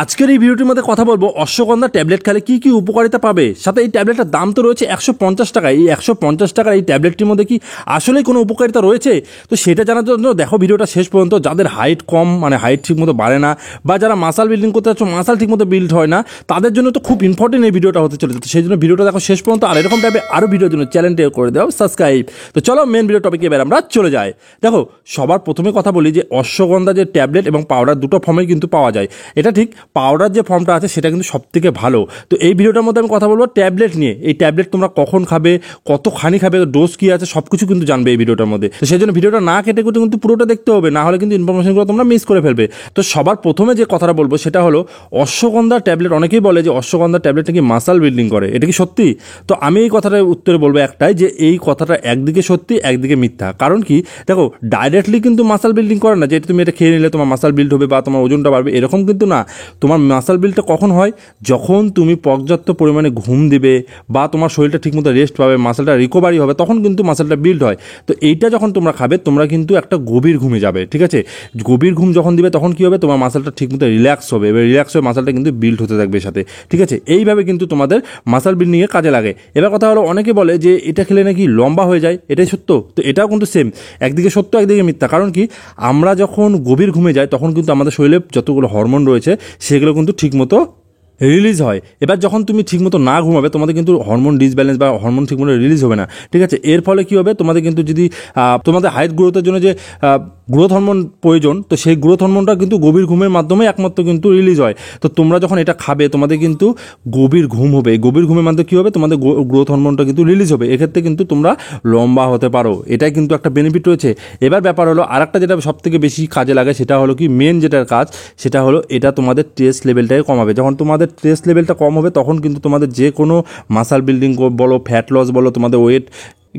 আজকের এই ভিডিওটির মধ্যে কথা বলবো অশ্বগন্ধা ট্যাবলেট খেলে কি কি উপকারিতা পাবে, সাথে এই ট্যাবলেটটার দাম তো রয়েছে 150 টাকা। এই 150 টাকার এই ট্যাবলেটটির মধ্যে কি আসলেই কোনো উপকারিতা রয়েছে? তো সেটা জানার জন্য দেখো ভিডিওটা শেষ পর্যন্ত। যাদের হাইট কম, মানে হাইট ঠিক মতো বাড়ে না, বা যারা মাসাল বিল্ডিং করতে যাচ্ছ মাসাল ঠিক মতো বিল্ড হয় না, তাদের জন্য তো খুব ইম্পর্টেন্ট এই ভিডিওটা হতে চলেছে। তো সেই জন্য ভিডিওটা দেখো শেষ পর্যন্ত। আর এরকম টাইপের আরও ভিডিওর জন্য চ্যানেলটি করে দাও সাবস্ক্রাইব। তো চলো মেন ভিডিও টপিকে এবার আমরা চলে যাই। দেখো সবার প্রথমে কথা বলি যে অশ্বগন্ধা যে ট্যাবলেট এবং পাউডার দুটো ফর্মে কিন্তু পাওয়া যায়। এটা ঠিক, পাউডার যে ফর্মটা আছে সেটা কিন্তু সবথেকে ভালো। তো এই ভিডিওটার মধ্যে আমি কথা বলবো ট্যাবলেট নিয়ে। এই ট্যাবলেট তোমরা কখন খাবে, কতখানি খাবে, ডোজ কী আছে, সব কিছু কিন্তু জানবে এই ভিডিওটার মধ্যে। তো সেই জন্য ভিডিওটা না কেটে কুটে কিন্তু পুরোটা দেখতে হবে, না হলে কিন্তু ইনফরমেশনগুলো তোমরা মিস করে ফেলবে। তো সবার প্রথমে যে কথাটা বলবো সেটা হলো অশ্বগন্ধা ট্যাবলেট। অনেকেই বলে যে অশ্বগন্ধা ট্যাবলেট নাকি মাসাল বিল্ডিং করে, এটা কি সত্যি? তো আমি এই কথাটার উত্তরে বলবো একটাই, যে এই কথাটা একদিকে সত্যি একদিকে মিথ্যা। কারণ কি, দেখো ডাইরেক্টলি কিন্তু মাসাল বিল্ডিং করে না যে তুমি এটা খেয়ে নিলে তোমার মাসাল বিল্ড হবে বা তোমার ওজনটা বাড়বে, এরকম কিন্তু না। তোমার মাসাল বিল্ডটা কখন হয়? যখন তুমি পর্যাপ্ত পরিমাণে ঘুম দিবে বা তোমার শরীরটা ঠিকমতো রেস্ট পাবে, মাসালটা রিকভারি হবে, তখন কিন্তু মাসালটা বিল্ড হয়। তো এইটা যখন তোমরা খাবে তোমরা কিন্তু একটা গভীর ঘুমে যাবে, ঠিক আছে? গভীর ঘুম যখন দিবে তখন কী হবে, তোমার মাসালটা ঠিকমতো রিল্যাক্স হবে, এবার রিল্যাক্স হয়ে মাসালটা কিন্তু বিল্ড হতে থাকবে সাথে, ঠিক আছে? এইভাবে কিন্তু তোমাদের মাসাল বিল্ডিংয়ে কাজে লাগে। এবার কথা হলো অনেকে বলে যে এটা খেলে নাকি লম্বা হয়ে যায়, এটাই সত্য? তো এটাও কিন্তু সেম, একদিকে সত্য একদিকে মিথ্যা। কারণ কি, আমরা যখন গভীর ঘুমে যাই তখন কিন্তু আমাদের শরীরে যতগুলো হরমোন রয়েছে সেগুলো কিন্তু ঠিকমতো রিলিজ হয়। এবার যখন তুমি ঠিকমতো না ঘুমাবে তোমাদের কিন্তু হরমোন ডিসব্যালেন্স বা হরমোন ঠিকমতো রিলিজ হবে না, ঠিক আছে? এর ফলে কী হবে, তোমাদের কিন্তু যদি তোমাদের হাইট গ্রোথের জন্য যে গ্রোথ হরমোন প্রয়োজন, তো সেই গ্রোথ হরমোনটা কিন্তু গভীর ঘুমের মাধ্যমে একমাত্র কিন্তু রিলিজ হয়। তো তোমরা যখন এটা খাবে তোমাদের কিন্তু গভীর ঘুম হবে, গভীর ঘুমের মাধ্যমে কী হবে, তোমাদের গ্রোথ হরমোনটা কিন্তু রিলিজ হবে। এক্ষেত্রে কিন্তু তোমরা লম্বা হতে পারো, এটাই কিন্তু একটা বেনিফিট রয়েছে। এবার ব্যাপার হলো আরেকটা যেটা সবথেকে বেশি কাজে লাগে সেটা হলো কি, মেন যেটার কাজ সেটা হলো এটা তোমাদের স্ট্রেস লেভেলটাকে কমাবে। যখন তোমাদের স্ট্রেস লেভেলটা কম হবে তখন কিন্তু তোমাদের যে কোনো মাসাল বিল্ডিং বলো, ফ্যাট লস বলো, তোমাদের ওয়েট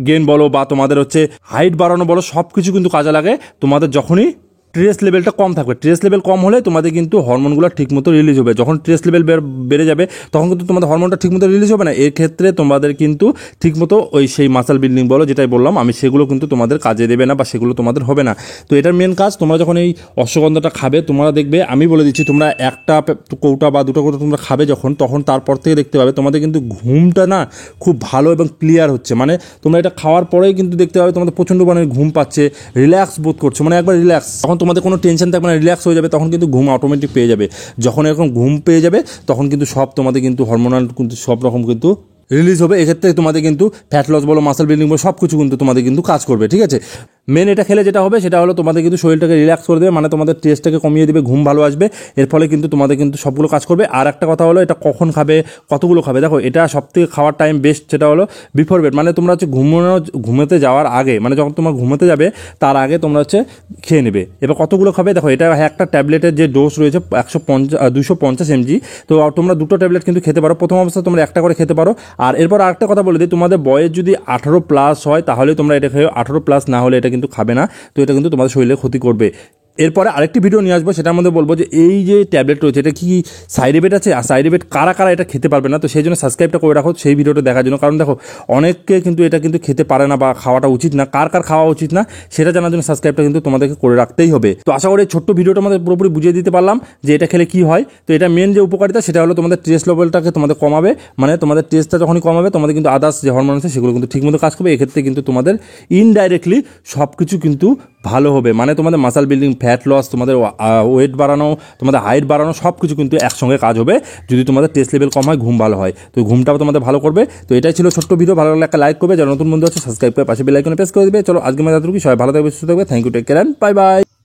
গেন বলো, বা তোমাদের হচ্ছে হাইট বাড়ানো বলো, সব কিছু কিন্তু কাজে লাগে তোমাদের যখনই স্ট্রেস লেভেলটা কম থাকবে। স্ট্রেস লেভেল কম হলে তোমাদের কিন্তু হরমোনগুলো ঠিকমতো রিলিজ হবে। যখন স্ট্রেস লেভেল বেড়ে যাবে তখন কিন্তু তোমাদের হরমোনটা ঠিকমতো রিলিজ হবে না। এর ক্ষেত্রে তোমাদের কিন্তু ঠিকমতো ওই সেই মাসাল বিল্ডিং বলো যেটাই বললাম আমি, সেগুলো কিন্তু তোমাদের কাজে দেবে না বা সেগুলো তোমাদের হবে না। তো এটার মেন কাজ, তোমরা যখন এই অশ্বগন্ধাটা খাবে তোমরা দেখবে, আমি বলে দিচ্ছি, তোমরা একটা কৌটা বা দুটো কৌটা তোমরা খাবে যখন, তখন তারপর থেকে দেখতে পাবে তোমাদের কিন্তু ঘুমটা না খুব ভালো এবং ক্লিয়ার হচ্ছে। মানে তোমরা এটা খাওয়ার পরেই কিন্তু দেখতে পাবে তোমাদের প্রচণ্ড মানে ঘুম পাচ্ছে, রিল্যাক্স বোধ করছো, মানে একবার রিল্যাক্স। তখন তোমাদের কোনো টেনশন থাকবে না, রিল্যাক্স হয়ে যাবে, তখন কিন্তু ঘুম অটোমেটিক পেয়ে যাবে। যখন এরকম ঘুম পেয়ে যাবে তখন কিন্তু সব তোমাদের কিন্তু হরমোনাল কিন্তু সব রকম কিন্তু রিলিজ হবে। এক্ষেত্রে তোমাদের কিন্তু ফ্যাট লস বলো, মাসল বিল্ডিং বলো, সব কিছু কিন্তু তোমাদের কিন্তু কাজ করবে, ঠিক আছে? মেন এটা খেলে যেটা হবে সেটা হলো তোমাদের কিন্তু শরীরটাকে রিল্যাক্স করে দেবে, মানে তোমাদের স্ট্রেসটাকে কমিয়ে দেবে, ঘুম ভালো আসবে। এর ফলে কিন্তু তোমাদের কিন্তু সবগুলো কাজ করবে। আর একটা কথা হলো এটা কখন খাবে, কতগুলো খাবে। দেখো এটা সবথেকে খাওয়ার টাইম বেস্ট সেটা হলো বিফোর বেড, মানে তোমরা হচ্ছে ঘুমোতে যাওয়ার আগে, মানে যখন তোমরা ঘুমোতে যাবে তার আগে তোমরা হচ্ছে খেয়ে নেবে। এবার কতগুলো খাবে, দেখো এটা একটা ট্যাবলেটের যে ডোজ রয়েছে 250 mg। তো তোমরা দুটো ট্যাবলেট কিন্তু খেতে পারো। প্রথম অবস্থায় তোমরা একটা করে খেতে পারো। আর এরপর আরেকটা কথা বলে দিই, তোমাদের বয়স যদি 18+ হয় তাহলে তোমরা এটা খেয়ে, 18+ না হলে এটা কিন্তু খাবে না। তো এটা কিন্তু তোমাদের শরীরে ক্ষতি করবে। এরপরে আরেকটি ভিডিও নিয়ে আসবো, সেটার মধ্যে বলবো যে এই যে ট্যাবলেট রয়েছে এটা কি সাইড এফেক্ট আছে, আর সাইড এফেক্ট কারা কারা এটা খেতে পারবে না। তো সেই জন্য সাবস্ক্রাইবটা করে রাখো সেই ভিডিওটা দেখার জন্য। কারণ দেখো অনেককে কিন্তু এটা কিন্তু খেতে পারে না বা খাওয়াটা উচিত না, কার কার খাওয়া উচিত না সেটা জানার জন্য সাবস্ক্রাইবটা কিন্তু তোমাদেরকে করে রাখতেই হবে। তো আশা করি ছোট্ট ভিডিওটা আমাদের পুরোপুরি বুঝিয়ে দিতে পারলাম যে এটা খেলে কি হয়। তো এটা মেন যে উপকারিতা সেটা হলো তোমাদের স্ট্রেস লেভেলটাকে তোমাদের কমাবে, মানে তোমাদের স্ট্রেসটা যখনই কমাবে তোমাদের কিন্তু আদার্স যে হরমোন আছে সেগুলো কিন্তু ঠিকমতো কাজ করবে। এক্ষেত্রে কিন্তু তোমাদের ইনডাইরেক্টলি সব কিছু কিন্তু ভালো হবে, মানে তোমাদের মাসাল বিল্ডিং, ফ্যাট লস, তোমাদের ওয়েট বাড়ানো, তোমাদের হাইট বাড়ানো, সব কিছু কিন্তু একসঙ্গে কাজ হবে যদি তোমাদের স্ট্রেস লেভেল কম হয়, ঘুম ভালো হয়। তো ঘুমটাও তোমাদের ভালো করবে। তো এটাই ছিল ছোট্ট ভিডিও, ভালো লাগলে একটা লাইক করবে, যারা নতুন বন্ধু আছে সাবস্ক্রাইব করে পাশে বেল আইকনে প্রেস করে দেবে। চলো আজকে আমরা যতটুকু, সবাই ভালো থাকবে, সুস্থ থাকবে। Thank you, take care, bye by.